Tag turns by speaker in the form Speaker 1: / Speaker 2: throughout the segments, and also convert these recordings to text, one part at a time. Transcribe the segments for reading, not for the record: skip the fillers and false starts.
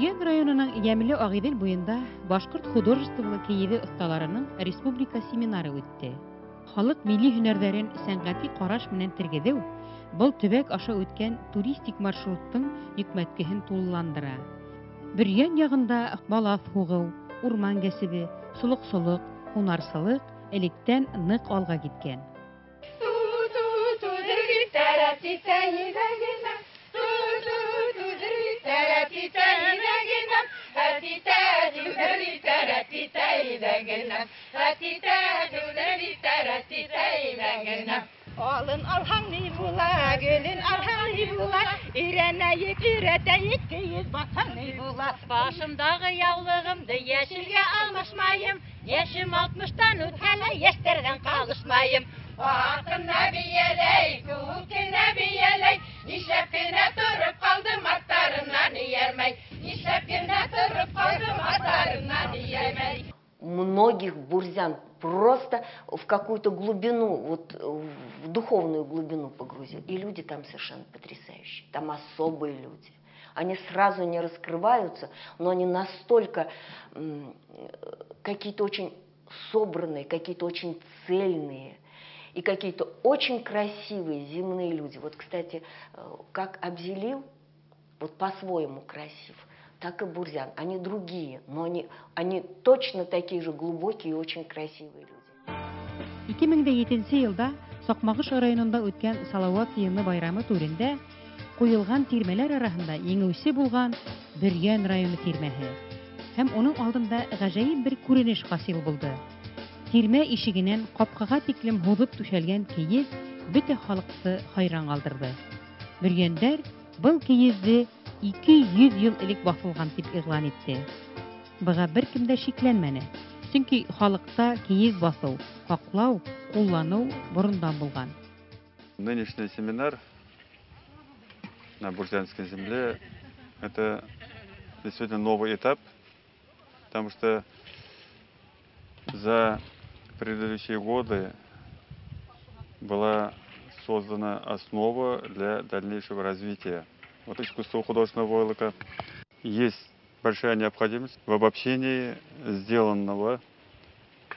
Speaker 1: Бөрьән районының Йәмиле Агыйдел буенда башкорт художестволы кейеге осталарының республика семинары үтте. Халык милли һөнәрләрен сәнгати караш менән тергеҙеү был төбәк аша үткән туристик маршруттың йөкмәткеһен тулыландыра. Бөрьән яғында балаҫ һуғыу, урман кәсебе, солоҡсолоҡ, һунарсылыҡ электән ныҡ алға киткән.
Speaker 2: Alın alhan ni bula, gülün alhan ni bula, İrənəyik, ürətəyik, keyiz batsan ni bula. Başımdağı yavlığımdı, yeşilge almışmayım, yaşım 60'tan ötələ, yeşlərdən qalışmayım. Akın nəbiyəley, kukin nəbiyəley, nişləp günə durub qaldım atlarından yermək, nişləp günə durub qaldım atlarından yermək.
Speaker 3: Многих бурзян просто в какую-то глубину, вот в духовную глубину погрузил. И люди там совершенно потрясающие, там особые люди. Они сразу не раскрываются, но они настолько какие-то очень собранные, какие-то очень цельные и какие-то очень красивые земные люди. Вот, кстати, как Абзелил, вот по-своему красив, так и бурзян. Они другие, но они точно такие же глубокие и очень красивые люди.
Speaker 1: 2007 елда Саҡмағош районында үткән Салауат йыны байрамы түрендә ҡуйылған тирмәләр араһында еңеүсе булған Бөрьән районы тирмәһе. Һәм уның алдында ғәжәйеп бер күренеш хасил булды. Тирмә ишегенән ҡапҡаға тиклем һуҙып түшәлгән кейеҙ бөтә халыҡты хайран ҡалдырҙы. Бөрйәндәр был кейеҙҙе 200 ел элек баҫылған дип иғлан итте. Быға бер кем дә шикләнмәне. Сөнки халыҡта кейеҙ баҫыу, һаҡлау, ҡулланыу борондан булған.
Speaker 4: Нынешний семинар на Бурзянской земле – это действительно новый этап, потому что за предыдущие годы была создана основа для дальнейшего развития. Вот искусство художественного войлока есть большая необходимость в обобщении сделанного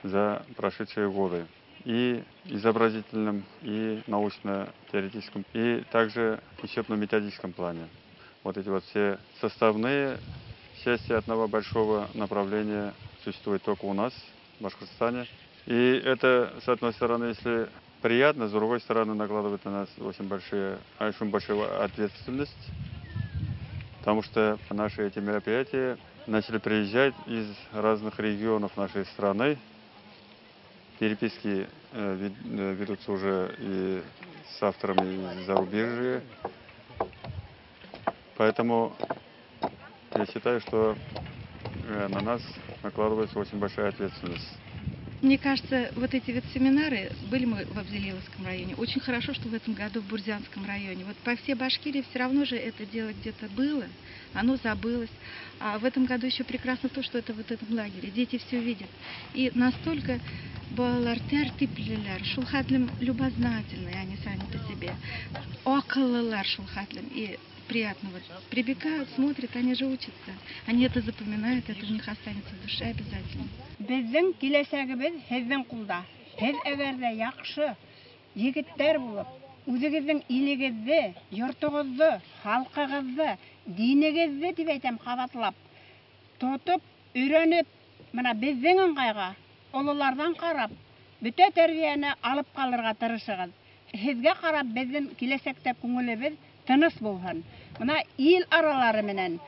Speaker 4: за прошедшие годы и изобразительном, и научно-теоретическом, и также учебно-методическом плане. Вот эти вот все составные части одного большого направления существуют только у нас, в Башкортостане. И это, с одной стороны, если приятно, с другой стороны, накладывает на нас очень большую ответственность, потому что наши эти мероприятия начали приезжать из разных регионов нашей страны. Переписки ведутся уже и с авторами из зарубежья. Поэтому я считаю, что на нас накладывается очень большая ответственность.
Speaker 5: Мне кажется, вот эти вот семинары, были мы в Абзелиловском районе, очень хорошо, что в этом году в Бурзянском районе. Вот по всей Башкирии все равно же это дело где-то было, оно забылось. А в этом году еще прекрасно то, что это в этом лагере. Дети все видят. И настолько балалар тәртиплеләр, шул хәтлем любознательные они сами по себе. Акыллылар шул хәтлем. И приятно вот прибегают, смотрят, они же учатся. Они это запоминают, это у них останется в душе обязательно.
Speaker 2: Безнең киләсәгебез һезнең кулда. Һез әгәр дә яхшы егетләр булып, үзегезнең илегезне, йортыгызны, халкыгызны, динегезне дип әйтәм кабатлап, тотып, өйрәнеп, менә безнең аңгайга, олылардан карап, бүтә тәрбияне алып калырга тырышыгыз. Һезгә карап безнең киләсәктә күңелебез тыныс булһын. Менә ил аралары менән,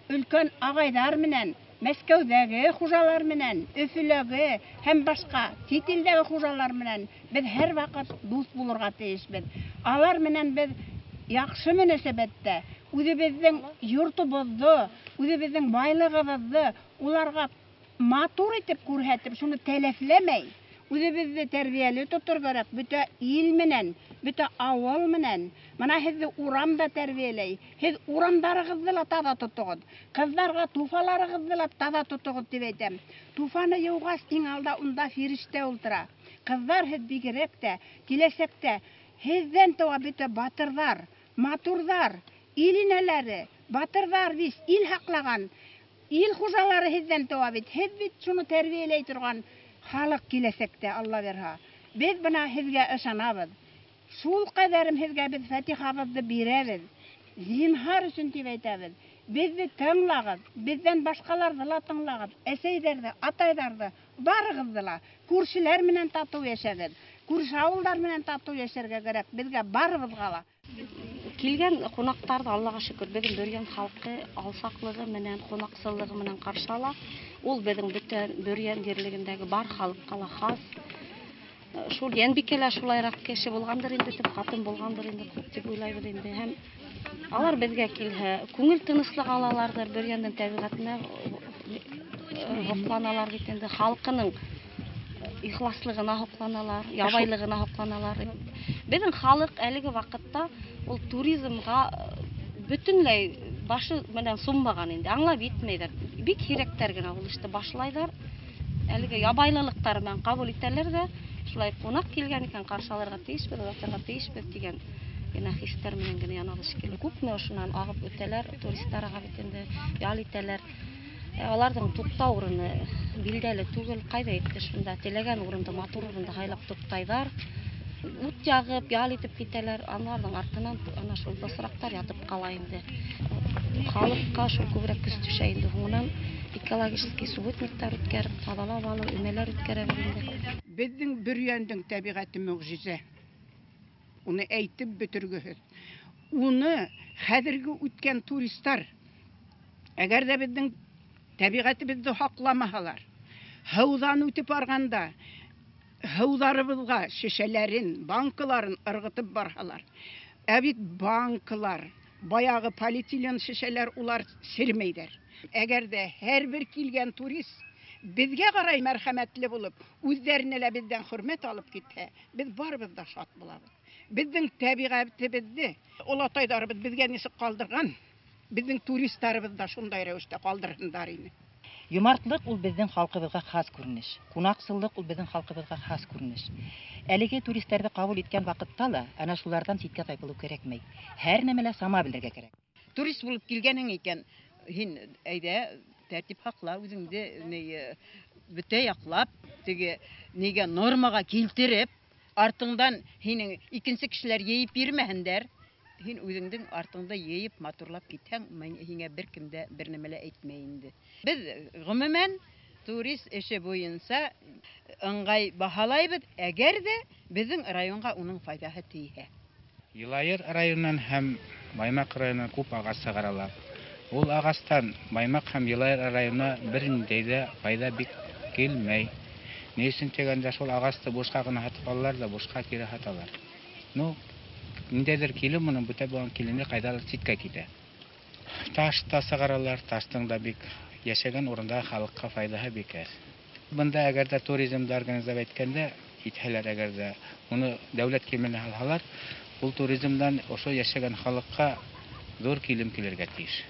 Speaker 2: өлкән агайдар менән, Мәскәүдәге хужалар менән, Өфөләге һәм башка чит илдәге хужалар менән без һәр вакыт дуст булырга тиешбез. Алар менән без яхшы мөнәсәбәттә үзебезнең йортыбызны, үзебезнең байлыгыбызны уларга матур итеп күрһәтеп, шуны тәләфләмәй, үзебезне тәрбияле тотыр кирәк. Бүтә ил менән, бүтә авыл менән. Менә һезне урамда тәрбияләй. Һез урамдарыгызны ла таза тотыгыз. Кызларга туфаларыгызны ла таза тотыгыз дип әйтәм. Туфаны югас иң алда унда фирештә ултыра. Кызлар һез бигрәк тә киләсәктә һездән туа бүтә батырлар, матурлар, илинәләре, батырлар ил хаклаган ил хужалары һездән туа бит. Һез бит шуны тәрбияләй торган халык киләсәктә, Алла бирһә. Без бына һезгә ышанабыз. Шул кадәрем һезгә без фатихабызды бирәбез. Зинһар өчен дип әйтәбез. Безне тыңлагыз, бездән башкаларны ла тыңлагыз. Әсәйләрне, атайларны, барыгызны ла күршеләр менән тату яшәгез. Күрше авылдар менән тату яшәргә кирәк. Безгә барыбызга ла.
Speaker 6: Килгән кунактарды Аллага шөкер безнең Бөрьян халкы алсаклыгы менән, кунаксыллыгы менән каршы ала. Ул безнең бөтен Бөрьян җирлегендәге бар халыкка ла хас. Шул Янбикәләр шулайрак кеше булгандыр инде, дип хатын булгандыр инде, дип уйлайбыз инде. Һәм алар безгә килһә, күңел тынычлык алалардыр, Бөрьянның табигатына хокланалар бит инде, халкының ихласлыгына хокланалар, ябайлыгына хокланалар. Безнең халык әлеге вакытта ул туризмга бөтенләй башы менән суммаган инде, аңлап итмәйләр. Бик һирәктәр генә ул эште башлайлар. Әлеге ябайлылыктар белән кабул итәләр дә, шулай кунак килгән икән каршы алырга тиешбез, озатырга тиешбез дигән генә хистәр менән генә янабыз шикелле. Күпме шуннан агып үтәләр, туристлар агып инде, ял итәләр. Аларның туктау урыны билдәле түгел, кайда итте шунда, теләгән урында, матур урында хайлап туктайлар. Ут ягып, ял итеп китәләр, аларның артыннан ана шул бысрактар ятып кала инде. Халыкка шул күбрәк көз төшә инде. Һуңнан экологический субботниктар үткәреп, тазалап алу, өмәләр үткәрәбез инде.
Speaker 2: Безнең Бөрьяндың табигаты мөгъҗизә. Уны әйтеп бетергеһез. Уны хәзерге үткән туристлар, әгәр дә безнең табигатыбызны хакламаһалар, һаудан үтеп барганда, һаударыбызга шешәләрен, банкаларын ыргытып барһалар. Ә бит банкалар, баягы полиэтилен шешәләр улар сермәйдер. Әгәр дә һәрбер килгән турист безгә карай мәрхәмәтле булып, үзләренә лә бездән хөрмәт алып китә, без барыбыз да шат булабыз. Безнең табигатыбызны олатайларыбыз безгә ничек калдырган, безнең туристларыбыз да шундай рәвештә калдырганнар инде.
Speaker 7: Юмартлык ул безнең халкыбызга хас күренеш. Кунаксыллык ул безнең халкыбызга хас күренеш. Әлеге туристларны кабул иткән вакытта ла ана шулардан читкә тайпылу кирәкмәй. Һәр нәмәлә сама белергә кирәк.
Speaker 2: Турист булып килгәнең икән, һин әйдә тәртип хакла, үзеңне бөтә яклап, теге нигә нормага килтереп, артыңдан һинең икенче кешеләр йыеп йөрмәһендәр. Һин үзеңнең артыңда йыеп матурлап китһәң, һиңә беркем дә бер нәмә лә әйтмәй инде. Без гомумән турист эше буенча ыңгай баһалайбыз, әгәр дә безнең районга уның файдаһы тиһә.
Speaker 8: Елайыр районынан һәм Баймак районынан күп агач чыгаралар. Ул агачтан Баймак һәм Елайыр районына берниндәй дә файда бик килмәй. Ни өчен дигәндә шул агачты бушка гына һатып алалар да бушка кире һаталар. Ниндәйдер килү моның бүтә булган килене кайдалыр читкә китә. Таш та сыгаралар, таштың да бик яшәгән урында халыкка файдаһы бик әз. Бында әгәр дә туризмда организация иткәндә, итһәләр әгәр дә уны дәүләт кименә алһалар, ул туризмдан ошо яшәгән халыкка зур килем килергә тиеш.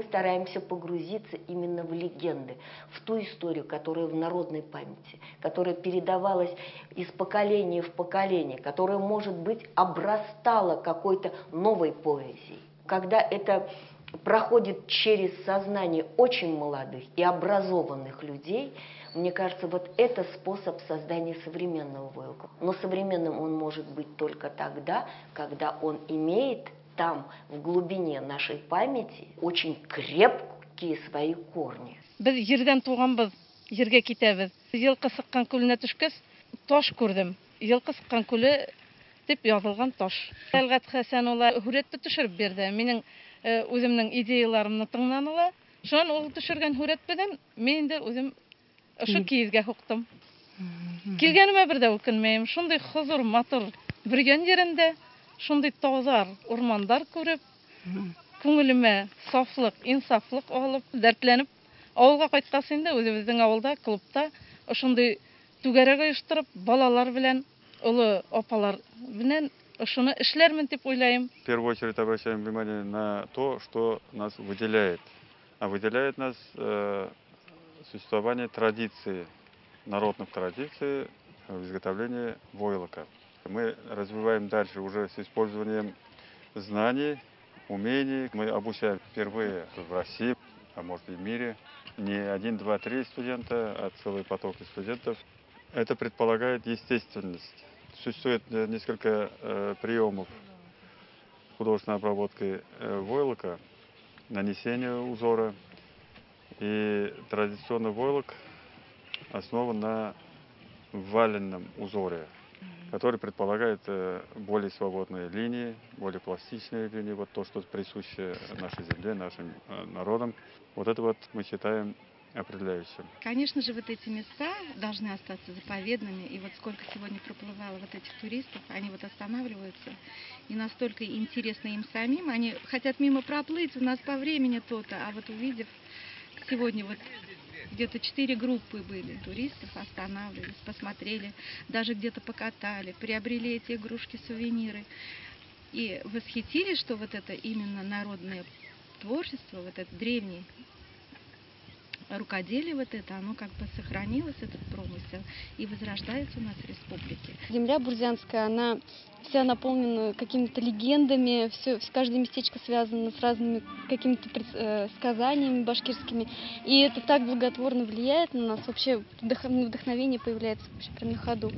Speaker 3: стараемся погрузиться именно в легенды, в ту историю, которая в народной памяти, которая передавалась из поколения в поколение, которая, может быть, обрастала какой-то новой поэзией. Когда это проходит через сознание очень молодых и образованных людей, мне кажется, вот это способ создания современного войлока. Но современным он может быть только тогда, когда он имеет там, в глубине нашей памяти, очень крепкие свои корни.
Speaker 9: Biz yerden туганбыз, җиргә китәбез. Елкы сыккан күленә төшкәч, таш күрдем. Елкы сыккан күле дип язылган таш. Тәлгать Хәсән улы хүрәтте төшереп бирде. Минем үземнең идеяларымны тыңланыла. Шуны ул төшергән хүрәт белән мин инде үзем ошо киезгә хуктым. Килгәнемә бер дә үкенмәйм. Шундый хозур, матур биргән җирендә, шундый тазар урмандар күреп, күңелемә сафлык, инсафлык алып, дәртләнеп, авылга кайткас инде үзебезнең авылда, клубта ошондый түгәрәк оештырып, балалар белән, улы апалар белән ошоны эшләрмен дип уйлайм.
Speaker 4: В первую очередь обращаем внимание на то, что нас выделяет. А выделяет нас существование традиции, народных традиций в изготовлении войлока. Мы развиваем дальше уже с использованием знаний, умений. Мы обучаем впервые в России, а может и в мире, не 1, 2, 3 студента, а целый поток студентов. Это предполагает естественность. Существует несколько приемов художественной обработки войлока, нанесения узора. И традиционный войлок основан на валенном узоре, который предполагает более свободные линии, более пластичные линии, вот то, что присуще нашей земле, нашим народам. Вот это вот мы считаем определяющим.
Speaker 5: Конечно же, вот эти места должны остаться заповедными. И вот сколько сегодня проплывало вот этих туристов, они вот останавливаются. И настолько интересно им самим, они хотят мимо проплыть, у нас по времени то-то, а вот увидев, сегодня вот где-то 4 группы были туристов, останавливались, посмотрели, даже где-то покатали, приобрели эти игрушки, сувениры. И восхитились, что вот это именно народное творчество, вот это древнее рукоделие, вот это, оно как бы сохранилось, этот промысел, и возрождается у нас в республике.
Speaker 10: Земля бурзянская, она вся наполнена какими-то легендами, все, каждое местечко связано с разными какими-то сказаниями башкирскими. И это так благотворно влияет на нас, вообще вдохновение появляется вообще прямо на ходу.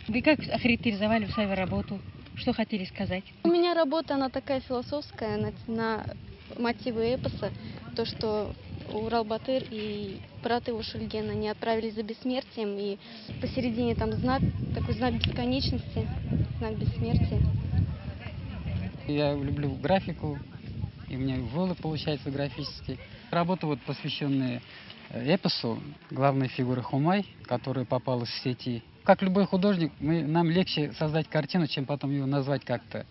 Speaker 1: Вы как охарактеризовали свою работу? Что хотели сказать?
Speaker 10: У меня работа, она такая философская, на мотивы эпоса, то, что Урал-Батыр и брат его Шульген, они отправились за бессмертием, и посередине там знак, такой знак бесконечности, знак бессмертия.
Speaker 11: Я люблю графику, и у меня войлок получается графический. Работа вот посвященная эпосу, главной фигуры Хумай, которая попала в сети. Как любой художник, нам легче создать картину, чем потом ее назвать как-то.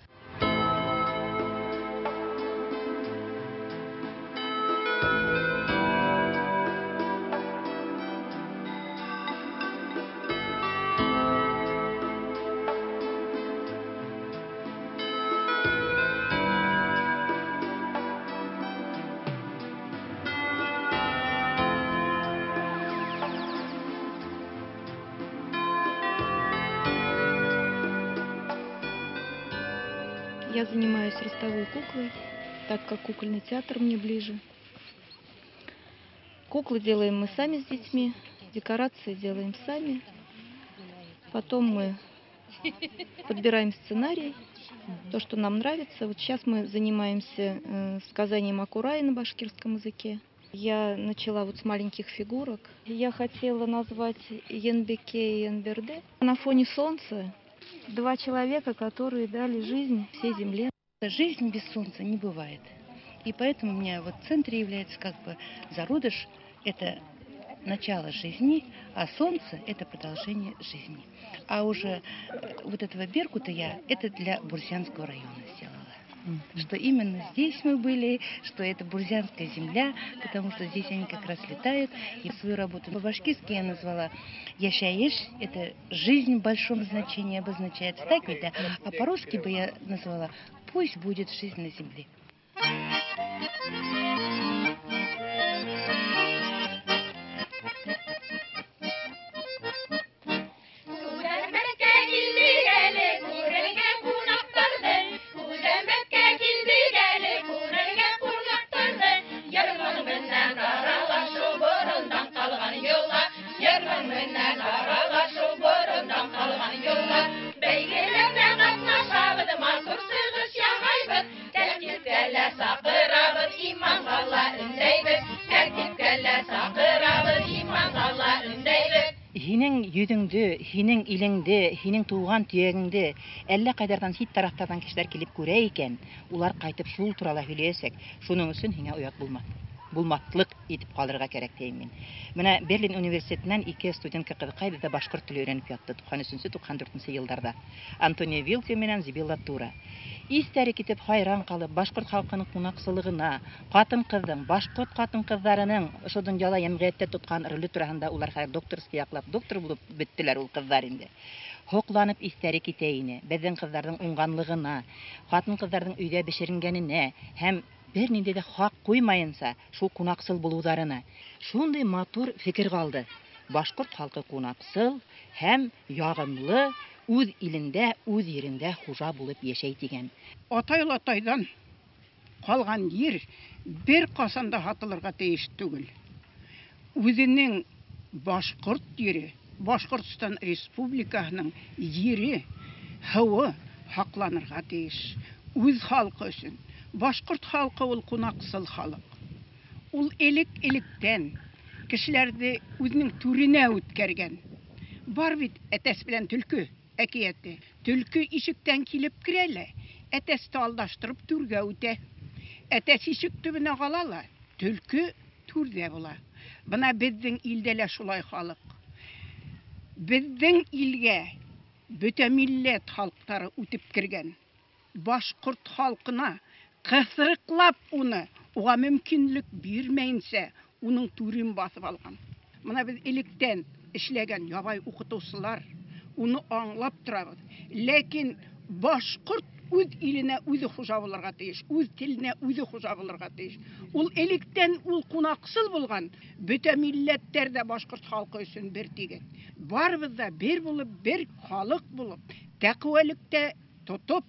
Speaker 5: Я занимаюсь ростовой куклой, так как кукольный театр мне ближе. Куклы делаем мы сами с детьми, декорации делаем сами. Потом мы подбираем сценарий, то, что нам нравится. Вот сейчас мы занимаемся сказанием Акурай на башкирском языке. Я начала вот с маленьких фигурок. Я хотела назвать Янбеке и Янберде. На фоне солнца 2 человека, которые дали жизнь всей земле.
Speaker 7: Жизнь без солнца не бывает. И поэтому у меня вот в центре является как бы зародыш, это начало жизни, а солнце это продолжение жизни. А уже вот этого Беркута я это для Бурзянского района сделала. Что именно здесь мы были, что это бурзянская земля, потому что здесь они как раз летают. И свою работу по-башкирски я назвала «Яшаеш», это «жизнь в большом значении» обозначается, так ведь, да? А по-русски бы я назвала «Пусть будет жизнь на земле». Һинең йөзеңде, һинең илеңде, һинең туган төягеңде әллә кайдардан хит тарафтардан кешеләр килеп күрә икән, улар кайтып шул турала һөйләячәк. Шуның өчен һиңа оят булмаслык итеп калырга кирәк дим мин. Менә Берлин университетыннан 2 студентка кызыкай бездә башкорт теле өйрәнеп ятты 93-94 елларда. Антония Вилке менән Зибилла Тура. Истәре китеп хайран калып, башкорт халкының кунаксылыгына, катын-кыздың, башкорт катын-кызларының ошо дөньяда ямгыятьтә тоткан роле турында улар хәзер докторский яклап доктор булып беттеләр ул кызлар инде. Хокланып истәре китә ине, безнең кызларның уңганлыгына, катын-кызларның өйдә бешеренгәненә һәм бер нинди дә хак куймаенса, шул кунаксыл булуларына. Шундый матур фикер калды. Башкорт халкы кунаксыл һәм ягымлы, үз илендә, үз ерендә хуҗа булып яшәй дигән.
Speaker 2: Атай-атайдан калган ир бер касанда хатылырга тиеш түгел. Үзенең башкорт ире, Башкортстан Республикасының ире, һавы хакланырга тиеш. Үз халкы өчен. Башкорт халкы ул кунаксыл халык. Ул элек-электән кешеләрне үзенең түренә үткәргән. Бар бит әтәс белән төлке әкияте. Төлке ишектән килеп керәлә, әтәсте алдаштырып түргә үтә. Әтәс ишек төбенә калала, төлке түрдә була. Бына безнең илдә лә шулай халык. Безнең илгә бөтә милләт халыклары үтеп кергән. Башкорт халкына кысрыклап уга мөмкинлек бирмәенсә, уның түрен басып алган. Менә без электән эшләгән ябай укытучылар, уны аңлап торабыз. Ләкин башкорт үз иленә үзе хуҗа булырга тиеш, үз теленә үзе хуҗа булырга тиеш. Ул электән ул кунаксыл булган. Бөтә милләттәр дә башкорт халкы өчен бер тигез. Барыбыз да бер булып, бер халык булып, тәкъвәлектә тотып,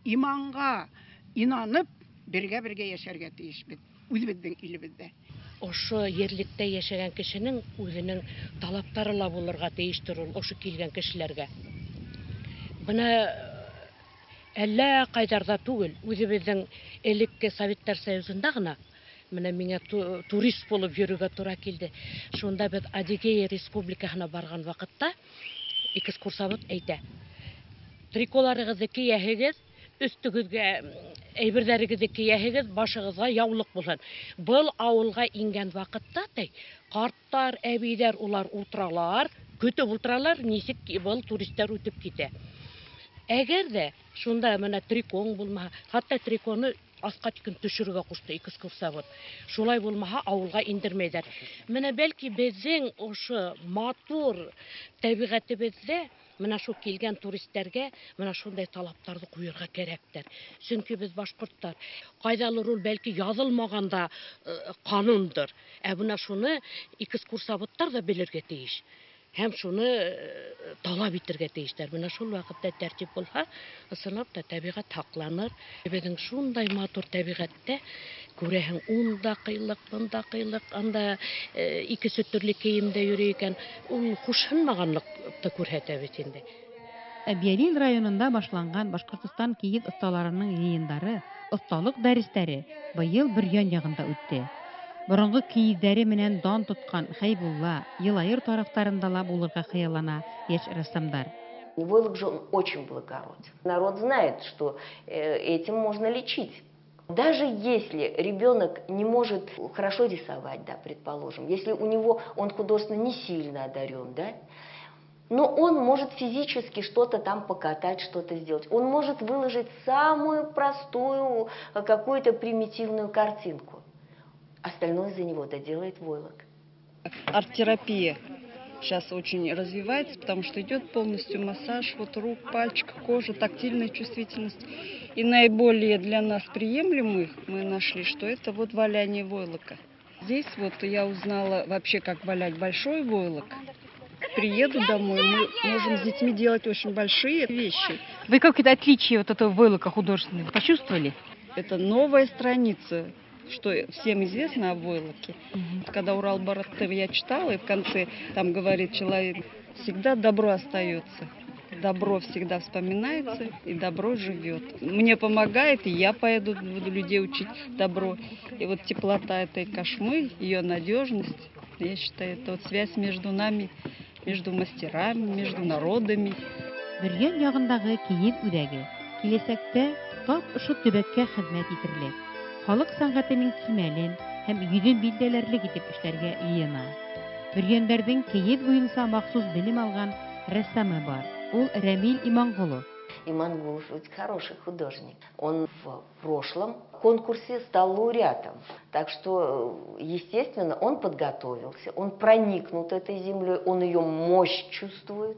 Speaker 2: иманга инанып, бергә-бергә яшәргә тиеш бит. Үзебезнең илебездә.
Speaker 12: Ошо ерлектә яшәгән кешенең үзенең талаптары ла булырга тиештер ул ошо килгән кешеләргә. Бына әллә кайдарда түгел, үзебезнең элекке Советтар Союзында гына менә миңа турист булып йөрергә туры килде. Шунда без Адыгея республикасына барган вакытта экскурсовод әйтә. Триколарыгызны кияһегез, өстегезгә әйберләрегезне кияһегез, башыгызга яулык булсын. Был авылга ингән вакытта карттар, әбиләр улар утыралар, көтеп утыралар, ничек был туристлар үтеп китә. Әгәр дә шунда менә трикон булмаһа, хәтта триконы аска тикән төшерергә кушты экскурсовод. Шулай булмаһа, авылга индермәйләр. Менә бәлки безнең ошо матур табигатыбызда менә шу килгән туристларга менә шундай талаптарды куярга кирәктер. Чөнки без башкортлар кайдалыр ул бәлки язылмаганда канундыр. Ә менә шуны экскурсоводтар да белергә тиеш. Һәм шуны талап итәргә тиештер. Менә шул вакытта тәртип булса, ысынлап та табигать хакланыр. Безнең шундай матур табигатьтә күрәһең, унда кыйлык, бунда кыйлык, анда икесе төрле киемдә йөри икән, ул хушынмаганлыкты күрһәтә бит инде.
Speaker 1: Берлин районында башланган Башкортстан киез осталарының йыйындары, осталык дәресләре быел Бөрьян ягында үтте. Борынгы киездәре менән дан тоткан Хәйбулла, Елайыр тарафтарында ла булырга хыяллана яшь рәссамдар.
Speaker 3: Войлок же он очень благороден. Народ знает, что этим можно лечить. Даже если ребенок не может хорошо рисовать, да, предположим, если у него он художественно не сильно одарен, да, но он может физически что-то там покатать, что-то сделать. Он может выложить самую простую какую-то примитивную картинку. Остальное за него доделает войлок.
Speaker 13: Арт-терапия сейчас очень развивается, потому что идет полностью массаж вот рук, пальчиков, кожи, тактильная чувствительность. И наиболее для нас приемлемых мы нашли, что это вот валяние войлока. Здесь вот я узнала вообще, как валять большой войлок. Приеду домой, мы можем с детьми делать очень большие вещи.
Speaker 1: Вы какие-то отличия вот этого войлока художественного почувствовали?
Speaker 13: Это новая страница, что всем известно о войлоке. Когда Урал-Баратыр я читала, и в конце там говорит человек, всегда добро остается. Добро всегда вспоминается, и добро живет. Мне помогает, и я поеду, буду людей учить добро. И вот теплота этой кошмы, ее надежность, я считаю, это вот связь между нами, между мастерами, между народами.
Speaker 1: Бөргән ягындагы киев үдәге киләсәктә тап ошо төбәккә хезмәт итерлек. Халык сәнгатенең кимәлен һәм йөзен билдәләрлек итеп эшләргә йыена. Бөргәндәрнең киев буенча махсус белем алган рәссамы бар. Ул Рамил Имангулов.
Speaker 3: Имангулов ведь хороший художник. Он в прошлом конкурсе стал лауреатом. Так что, естественно, он подготовился, он проникнут этой землей, он ее мощь чувствует,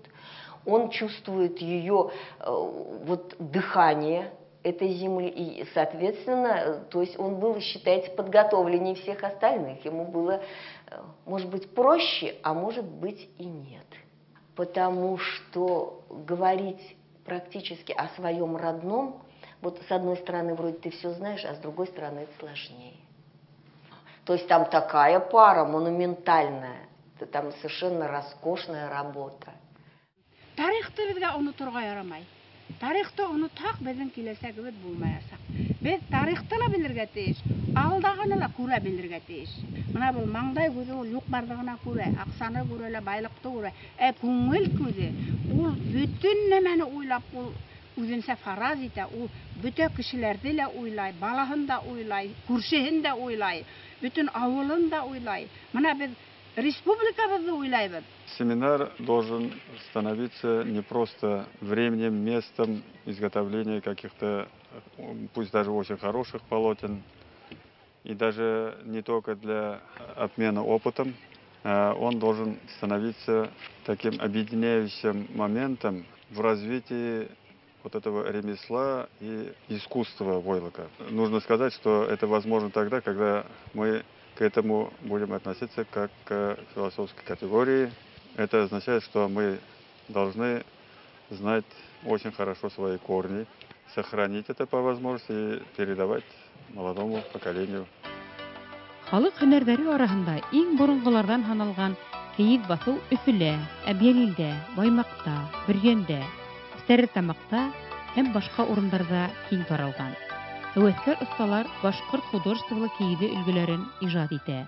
Speaker 3: он чувствует ее вот дыхание этой земли. И, соответственно, то есть он был, считайте, подготовленнее всех остальных. Ему было, может быть, проще, а может быть и нет. Потому что говорить практически о своем родном, вот с одной стороны вроде ты все знаешь, а с другой стороны это сложнее. То есть там такая пара монументальная, там совершенно роскошная работа.
Speaker 2: Тарихты безгә онытырга ярамай. Тарихты онытсак, безнең киләсәгебез булмаячак. Без тарихты да белергә тиеш, алдагыны да күрә белергә тиеш. Менә бу маңдай күзе ул юк барлыгына күрә, аксаны күрә, байлыкты күрә. Күңел күзе ул бүтән нәмәне уйлап, ул үзенчә фараз итә, ул бүтән кешеләрне дә уйлай, балаһын да уйлай, күршеһен дә уйлай, бүтән авылын да уйлай. Менә без республикабызны уйлайбыз.
Speaker 4: Семинар должен становиться не просто временем, местом изготовления каких-то, пусть даже очень хороших полотен, и даже не только для обмена опытом, он должен становиться таким объединяющим моментом в развитии вот этого ремесла и искусства войлока. Нужно сказать, что это возможно тогда, когда мы к этому будем относиться как к философской категории. Это означает, что мы должны знать очень хорошо свои корни, сохранить это по возможности и передавать молодому поколению.
Speaker 1: Халык һөнәрләре арасында иң борынгылардан саналган киев басу Өфөлә, Әбьялилдә, Баймакта, Бөргәндә, Стәрлетамакта һәм башка урыннарда киң таралган. Хәвәскәр осталар башкорт художестволы киеве өлгеләрен иҗат итә.